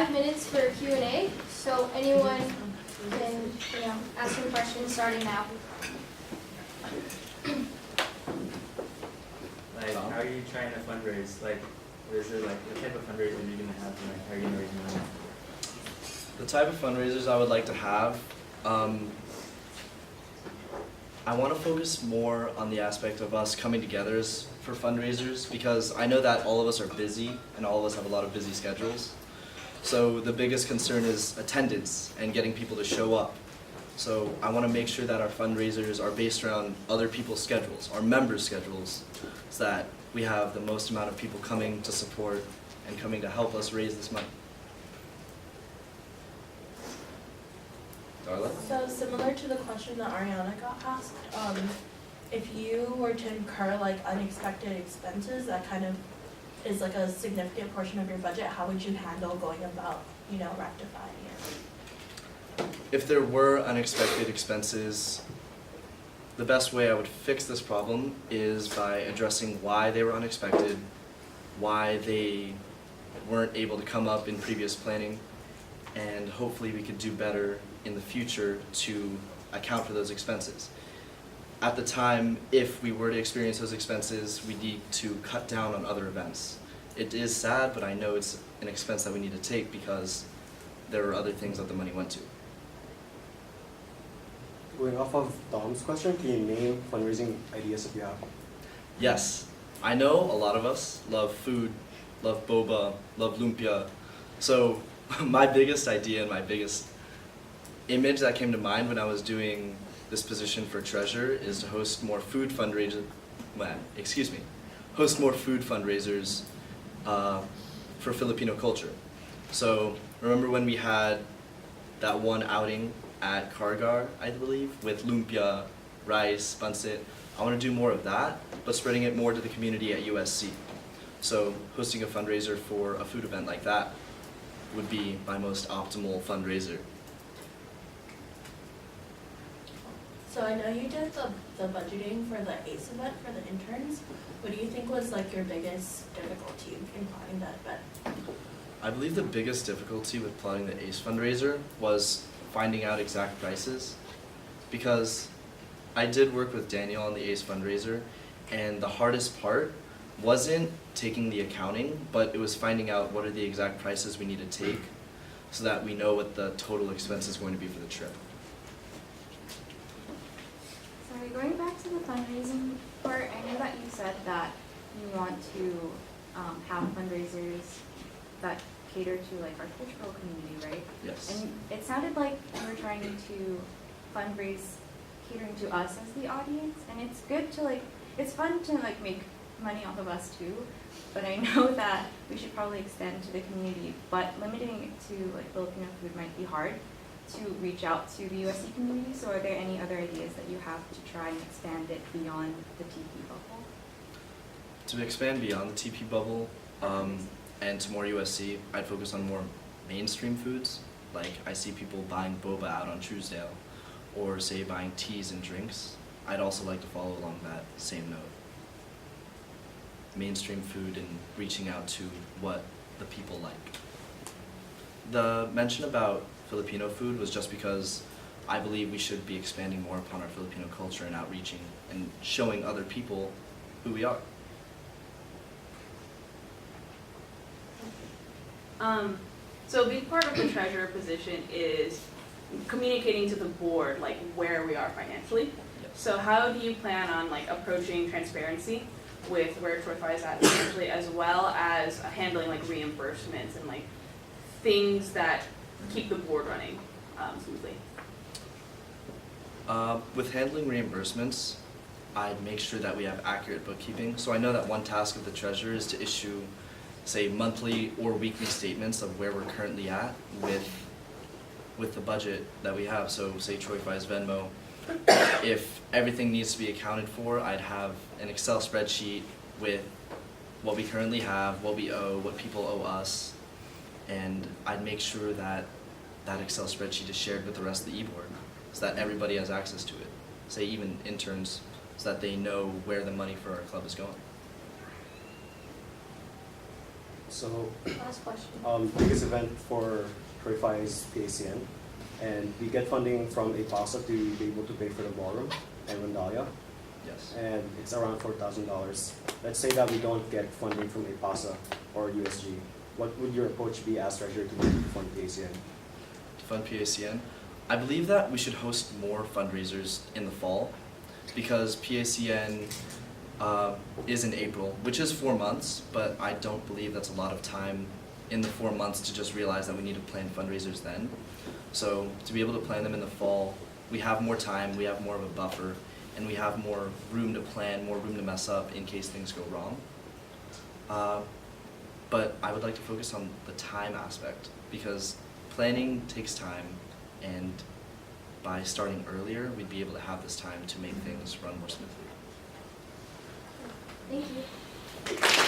5 minutes for Q&A, so anyone can, ask some questions starting now. Like, how are you trying to fundraise? Like, what is it like? What type of fundraiser are you gonna have? And like, how are you gonna raise money? The type of fundraisers I would like to have, I want to focus more on the aspect of us coming together for fundraisers, because I know that all of us are busy and all of us have a lot of busy schedules. So the biggest concern is attendance and getting people to show up. So I want to make sure that our fundraisers are based around other people's schedules, our members' schedules, so that we have the most amount of people coming to support and coming to help us raise this money. Darla? So similar to the question that Ariana got asked, if you were to incur like unexpected expenses that kind of is like a significant portion of your budget, how would you handle going about, rectifying it? If there were unexpected expenses, the best way I would fix this problem is by addressing why they were unexpected, why they weren't able to come up in previous planning, and hopefully we could do better in the future to account for those expenses. At the time, if we were to experience those expenses, we need to cut down on other events. It is sad, but I know it's an expense that we need to take because there are other things that the money went to. Going off of Dom's question, can you name fundraising ideas that you have? Yes, I know a lot of us love food, love boba, love lumpia. So my biggest idea and my biggest image that came to mind when I was doing this position for treasurer is to host more food fundraisers. Host more food fundraisers for Filipino culture. So remember when we had that one outing at Kargar, I believe, with lumpia, rice, pancit. I want to do more of that, but spreading it more to the community at USC. So hosting a fundraiser for a food event like that would be my most optimal fundraiser. So I know you did the budgeting for the ACE event for the interns. What do you think was like your biggest difficulty in planning that event? I believe the biggest difficulty with plotting the ACE fundraiser was finding out exact prices, because I did work with Daniel on the ACE fundraiser, and the hardest part wasn't taking the accounting, but it was finding out what are the exact prices we need to take so that we know what the total expense is going to be for the trip. Sorry, going back to the fundraising part, I know that you said that you want to have fundraisers that cater to like our cultural community, right? Yes. And it sounded like you were trying to fundraise catering to us as the audience, and it's good to it's fun to make money off of us too, but I know that we should probably extend to the community, but limiting it to Filipino food might be hard to reach out to the USC community. So are there any other ideas that you have to try and expand it beyond the TP bubble? To expand beyond the TP bubble and to more USC, I'd focus on more mainstream foods. Like I see people buying boba out on Truesdale, or say buying teas and drinks. I'd also like to follow along that same note. Mainstream food and reaching out to what the people like. The mention about Filipino food was just because I believe we should be expanding more upon our Filipino culture and outreaching and showing other people who we are. So a big part of the treasurer position is communicating to the board where we are financially. Yes. So how do you plan on approaching transparency with where Troy Fi is at financially, as well as handling reimbursements and things that keep the board running smoothly? With handling reimbursements, I'd make sure that we have accurate bookkeeping. So I know that one task of the treasurer is to issue, say, monthly or weekly statements of where we're currently at with the budget that we have. So say Troy Fi's Venmo, if everything needs to be accounted for, I'd have an Excel spreadsheet with what we currently have, what we owe, what people owe us, and I'd make sure that that Excel spreadsheet is shared with the rest of the e-board so that everybody has access to it, say even interns, so that they know where the money for our club is going. So, Last question. biggest event for Troy is PACN, and we get funding from APASA to be able to pay for the ballroom and Rondalia, Yes. and it's around $4,000. Let's say that we don't get funding from APASA or USG. What would your approach be as treasurer to fund PACN? To fund PACN, I believe that we should host more fundraisers in the fall because PACN is in April, which is 4 months, but I don't believe that's a lot of time in the 4 months to just realize that we need to plan fundraisers then. So to be able to plan them in the fall, we have more time, we have more of a buffer, and we have more room to plan, more room to mess up in case things go wrong. But I would like to focus on the time aspect because planning takes time, and by starting earlier, we'd be able to have this time to make things run more smoothly. Thank you.